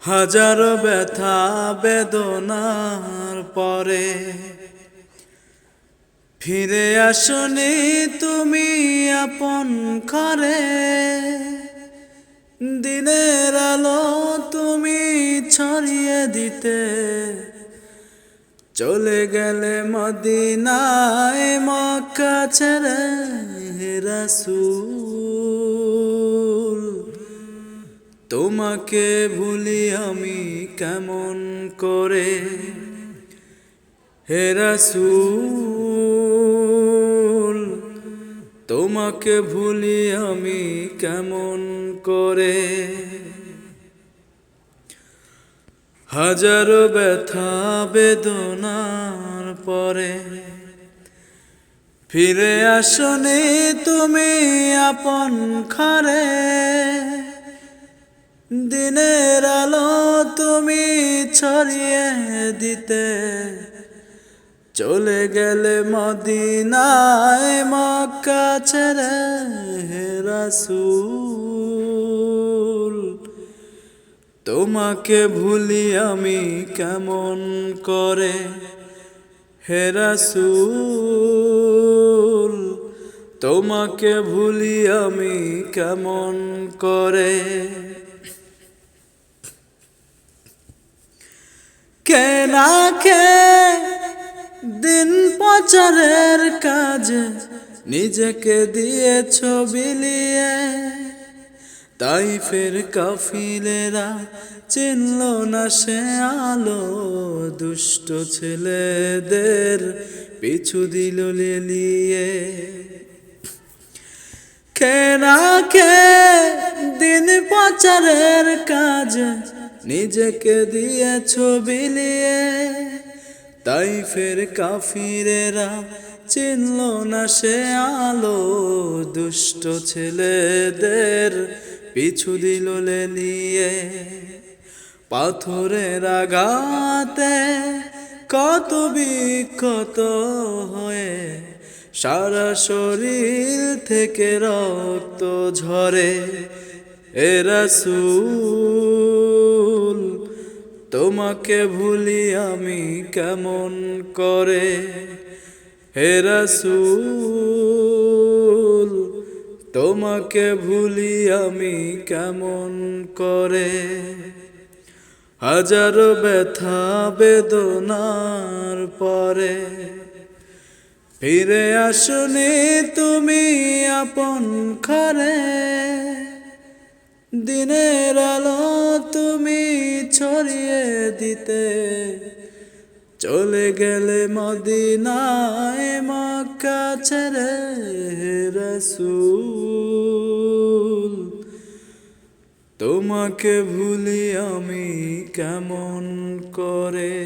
হাজারো ব্যথা বেদনার পরে ফিরে আসনি তুমি আপন ঘরে। দিনের আলো তুমি ছড়িয়ে দিতে চলে গেলে মদিনায় মক্কা ছেড়ে হে রাসূল। তোমাকে ভুলি আমি কেমন করে হে রাসূল। তোমাকে ভুলি আমি কেমন করে। হাজারো ব্যথা বেদনার পরে ফিরে আসনি তুমি আপন ঘরে। দিনের আলো তুমি ছড়িয়ে দিতে চলে গেলে মদিনায় মক্কা ছেড়ে হে রাসূল। তোমাকে ভুলি আমি কেমন করে হে রাসূল। তোমাকে ভুলি আমি কেমন করে। কে না কে দিন প্রচারের কাজে নিজেকে দিয়েছ বিলিয়ে। তাইফের কাফিলেরা চিনল না সে আলো, দুষ্ট ছেলেদের পিছু দিল লেলিয়ে। কে না কে দিন প্রচারের কাজে নিজেকে দিয়েছ বিলিয়ে। তাইফের কাফিরেরা চিনল না সে আলো, দুষ্ট ছেলেদের পিছু দিল লেলিয়ে। পাথরের আঘাতে কত বিক্ষত হয়ে সারা শরীর থেকে রক্ত ঝরে হে রাসূল। তোমাকে ভুলি আমি কেমন করে হে রাসূল। তোমাকে ভুলি আমি কেমন করে। হাজারো ব্যথা বেদনার পরে ফিরে আসনি তুমি আপন ঘরে। দিনের আলো তুমি ছড়িয়ে দিতে চলে গেলে মদিনায় মক্কা ছেড়ে হে রাসূল। তোমাকে ভুলি আমি কেমন করে।